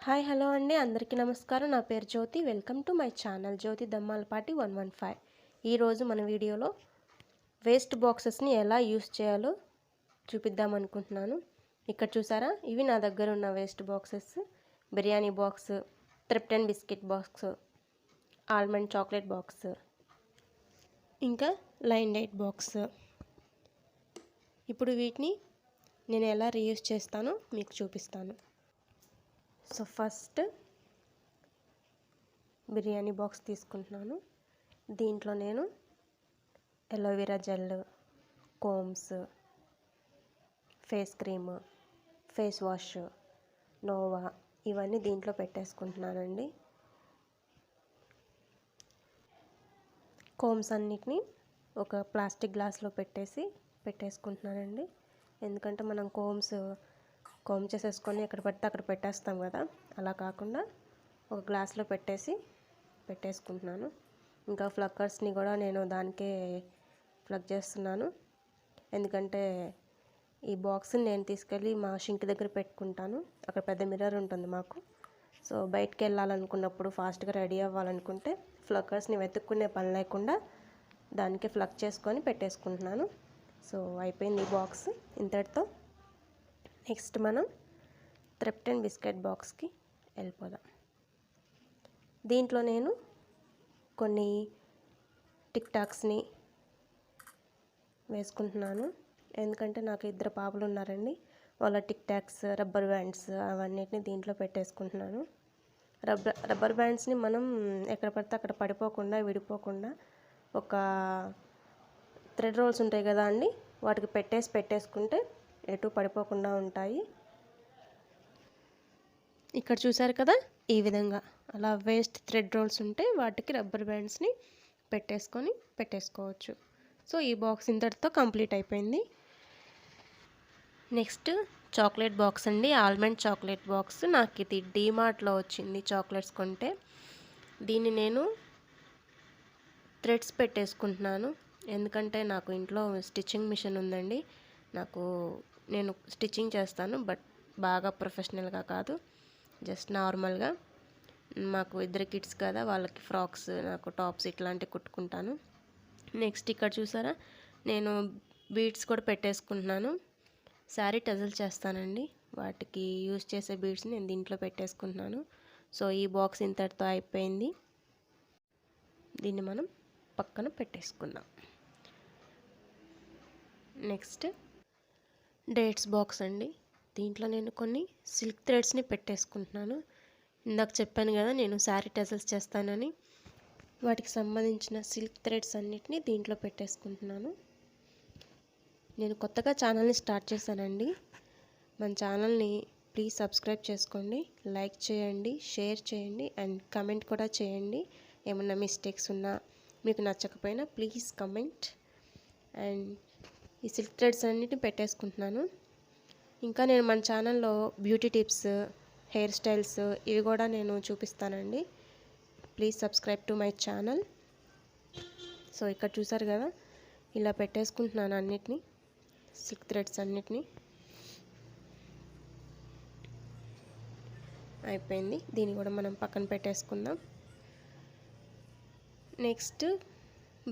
Hi hello అండి, అందరికీ నమస్కారం. నా పేరు జ్యోతి. వెల్కమ్ టు మై ఛానల్ జ్యోతి దమ్మాలపాటి 115. ఈరోజు మన వీడియోలో వేస్ట్ బాక్సెస్ని ఎలా యూస్ చేయాలో చూపిద్దాం అనుకుంటున్నాను. ఇక్కడ చూసారా, ఇవి నా దగ్గర ఉన్న వేస్ట్ బాక్సెస్. బిర్యానీ బాక్స్, త్రిప్టన్ biscuit box, almond chocolate box, ఇంకా లైన్ డైట్ బాక్స్. ఇప్పుడు వీటిని నేను ఎలా రీయూస్ చేస్తానో మీకు చూపిస్తాను. సో ఫస్ట్ బిర్యానీ బాక్స్ తీసుకుంటున్నాను. దీంట్లో నేను aloe vera gel, combs, face cream, face wash, Nova ఇవన్నీ దీంట్లో పెట్టేసుకుంటున్నానండి. కోమ్స్ అన్నిటిని ఒక ప్లాస్టిక్ గ్లాస్లో పెట్టేసుకుంటున్నానండి. ఎందుకంటే మనం కోమ్ చేసేసుకొని ఎక్కడ పడితే అక్కడ పెట్టేస్తాం కదా, అలా కాకుండా ఒక గ్లాస్లో పెట్టేసుకుంటున్నాను. ఇంకా ఫ్లక్కర్స్ని కూడా నేను దానికే ప్లగ్ చేస్తున్నాను. ఎందుకంటే ఈ బాక్స్ని నేను తీసుకెళ్ళి మా షింక్ దగ్గర పెట్టుకుంటాను. అక్కడ పెద్ద మిర్రర్ ఉంటుంది మాకు. సో బయటికి వెళ్ళాలనుకున్నప్పుడు, ఫాస్ట్గా రెడీ అవ్వాలనుకుంటే ఫ్లక్కర్స్ని వెతుక్కునే పని లేకుండా దానికే ప్లగ్ చేసుకొని పెట్టేసుకుంటున్నాను. సో అయిపోయింది ఈ బాక్స్ ఇంతటితో. నెక్స్ట్ మనం త్రిప్టన్ బిస్కెట్ బాక్స్కి వెళ్ళిపోదాం. దీంట్లో నేను కొన్ని టిక్ టాక్స్ని వేసుకుంటున్నాను. ఎందుకంటే నాకు 2 పాపలు ఉన్నారండి. వాళ్ళ టిక్ టాక్స్, రబ్బర్ బ్యాండ్స్ అవన్నిటిని దీంట్లో పెట్టేసుకుంటున్నాను. రబ్బర్ బ్యాండ్స్ని మనం ఎక్కడ పడితే అక్కడ పడిపోకుండా, విడిపోకుండా ఒక థ్రెడ్ రోల్స్ ఉంటాయి కదా అండి, వాటికి పెట్టేసుకుంటే ఎటు పడిపోకుండా ఉంటాయి. ఇక్కడ చూసారు కదా, ఈ విధంగా అలా వేస్ట్ థ్రెడ్ రోల్స్ ఉంటే వాటికి రబ్బర్ బ్యాండ్స్ని పెట్టేసుకోవచ్చు. సో ఈ బాక్స్ ఇంతటితో కంప్లీట్ అయిపోయింది. నెక్స్ట్ చాక్లెట్ బాక్స్ అండి, ఆల్మండ్ చాక్లెట్ బాక్స్. నాకు ఇది డీమార్ట్లో వచ్చింది చాక్లెట్స్ కొంటే. దీన్ని నేను థ్రెడ్స్ పెట్టేసుకుంటున్నాను. ఎందుకంటే నాకు ఇంట్లో స్టిచ్చింగ్ మిషన్ ఉందండి. నేను స్టిచ్చింగ్ చేస్తాను, బట్ బాగా ప్రొఫెషనల్గా కాదు, జస్ట్ నార్మల్గా. మాకు 2 కిడ్స్ కదా, వాళ్ళకి ఫ్రాక్స్, నాకు టాప్స్ ఇట్లాంటివి కుట్టుకుంటాను. నెక్స్ట్ ఇక్కడ చూసారా, నేను బీడ్స్ కూడా పెట్టేసుకుంటున్నాను. శారీ టజల్ చేస్తానండి, వాటికి యూజ్ చేసే బీడ్స్ని నేను దీంట్లో పెట్టేసుకుంటున్నాను. సో ఈ బాక్స్ ఇంతటితో అయిపోయింది. దీన్ని మనం పక్కన పెట్టేసుకుందాం. నెక్స్ట్ డేట్స్ బాక్స్ అండి. దీంట్లో నేను కొన్ని సిల్క్ థ్రెడ్స్ని పెట్టేసుకుంటున్నాను. ఇందాక చెప్పాను కదా నేను శారీ టజల్స్ చేస్తానని, వాటికి సంబంధించిన సిల్క్ థ్రెడ్స్ అన్నిటిని దీంట్లో పెట్టేసుకుంటున్నాను. నేను కొత్తగా ఛానల్ని స్టార్ట్ చేశానండి. మన ఛానల్ని ప్లీజ్ సబ్స్క్రైబ్ చేసుకోండి, లైక్ చేయండి, షేర్ చేయండి అండ్ కమెంట్ కూడా చేయండి. ఏమన్నా మిస్టేక్స్ ఉన్నా, మీకు నచ్చకపోయినా ప్లీజ్ కమెంట్. అండ్ ఈ సిల్క్ థ్రెడ్స్ అన్నిటిని పెట్టేసుకుంటున్నాను. ఇంకా నేను మన ఛానల్లో బ్యూటీ టిప్స్, హెయిర్ స్టైల్స్ ఇవి కూడా నేను చూపిస్తానండి. Please subscribe to my channel. So ఇక్కడ చూసారు కదా, ఇలా పెట్టేసుకుంటున్నాను అన్నిటినీ, సిల్క్ థ్రెడ్స్ అన్నిటినీ. అయిపోయింది. దీన్ని కూడా మనం పక్కన పెట్టేసుకుందాం. నెక్స్ట్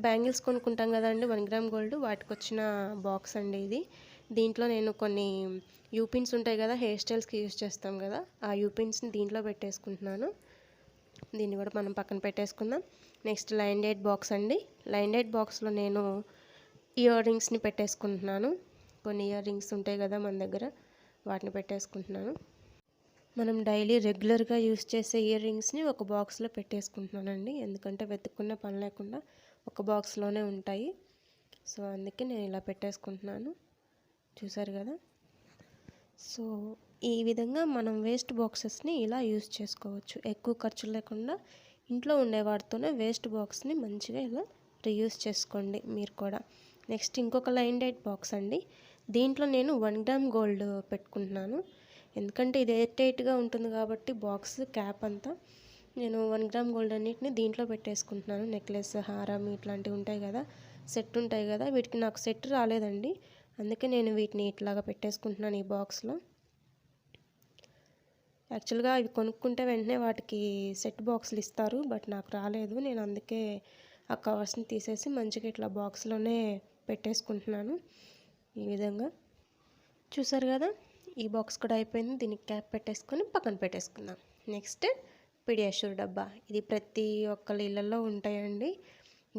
బ్యాంగిల్స్ కొనుక్కుంటాం కదండి, 1 గ్రామ్ గోల్డ్, వాటికి వచ్చిన బాక్స్ అండి ఇది. దీంట్లో నేను కొన్ని యూపిన్స్ ఉంటాయి కదా, హెయిర్ స్టైల్స్కి యూజ్ చేస్తాం కదా, ఆ యూపిన్స్ని దీంట్లో పెట్టేసుకుంటున్నాను. దీన్ని కూడా మనం పక్కన పెట్టేసుకుందాం. నెక్స్ట్ లైన్ డేట్ బాక్స్ అండి. లైన్ డేట్ బాక్స్లో నేను ఇయర్ రింగ్స్ని పెట్టేసుకుంటున్నాను. కొన్ని ఇయర్ రింగ్స్ ఉంటాయి కదా మన దగ్గర, వాటిని పెట్టేసుకుంటున్నాను. మనం డైలీ రెగ్యులర్గా యూజ్ చేసే ఇయర్ రింగ్స్ని ఒక బాక్స్లో పెట్టేసుకుంటున్నానండి. ఎందుకంటే వెతుక్కున్న పని లేకుండా ఒక బాక్స్లోనే ఉంటాయి. సో అందుకే నేను ఇలా పెట్టేసుకుంటున్నాను. చూసారు కదా. సో ఈ విధంగా మనం వేస్ట్ బాక్సెస్ని ఇలా యూజ్ చేసుకోవచ్చు. ఎక్కువ ఖర్చు లేకుండా ఇంట్లో ఉండే వాటితోనే వేస్ట్ బాక్స్ని మంచిగా ఇలా రీయూజ్ చేసుకోండి మీరు కూడా. నెక్స్ట్ ఇంకొక లైన్ డైట్ బాక్స్ అండి. దీంట్లో నేను 1 గ్రామ్ గోల్డ్ పెట్టుకుంటున్నాను. ఎందుకంటే ఇది ఎయిర్ టైట్గా ఉంటుంది కాబట్టి బాక్స్ క్యాప్ అంతా నేను 1 గ్రామ్ గోల్డ్ అన్నిటిని దీంట్లో పెట్టేసుకుంటున్నాను. నెక్లెస్, హారం ఇట్లాంటివి ఉంటాయి కదా, సెట్ ఉంటాయి కదా, వీటికి నాకు సెట్ రాలేదండి. అందుకే నేను వీటిని ఇట్లాగా పెట్టేసుకుంటున్నాను ఈ బాక్స్లో. యాక్చువల్గా ఇవి కొనుక్కుంటే వెంటనే వాటికి సెట్ బాక్సులు ఇస్తారు, బట్ నాకు రాలేదు. నేను అందుకే ఆ కవర్స్ని తీసేసి మంచిగా ఇట్లా బాక్స్లోనే పెట్టేసుకుంటున్నాను. ఈ విధంగా చూసారు కదా, ఈ బాక్స్ కూడా అయిపోయింది. దీనికి క్యాప్ పెట్టేసుకొని పక్కన పెట్టేసుకుందాం. నెక్స్ట్ పిడియాష్యూర్ డబ్బా. ఇది ప్రతి ఒక్కరి ఇళ్ళల్లో ఉంటాయండి.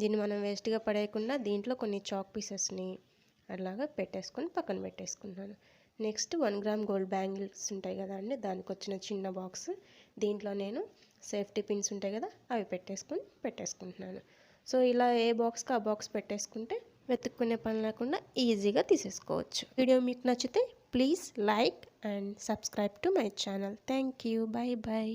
దీన్ని మనం వేస్ట్గా పడేయకుండా దీంట్లో కొన్ని చాక్ పీసెస్ని అలాగా పెట్టేసుకొని పక్కన పెట్టేసుకుంటున్నాను. నెక్స్ట్ 1 గ్రామ్ గోల్డ్ బ్యాంగిల్స్ ఉంటాయి కదా అండి, దానికి వచ్చిన చిన్న బాక్స్. దీంట్లో నేను సేఫ్టీ పిన్స్ ఉంటాయి కదా, అవి పెట్టేసుకుంటున్నాను. సో ఇలా ఏ బాక్స్కి ఆ బాక్స్ పెట్టేసుకుంటే వెతుక్కునే పని లేకుండా ఈజీగా తీసేసుకోవచ్చు. వీడియో మీకు నచ్చితే please like and subscribe to my channel. Thank you. By by.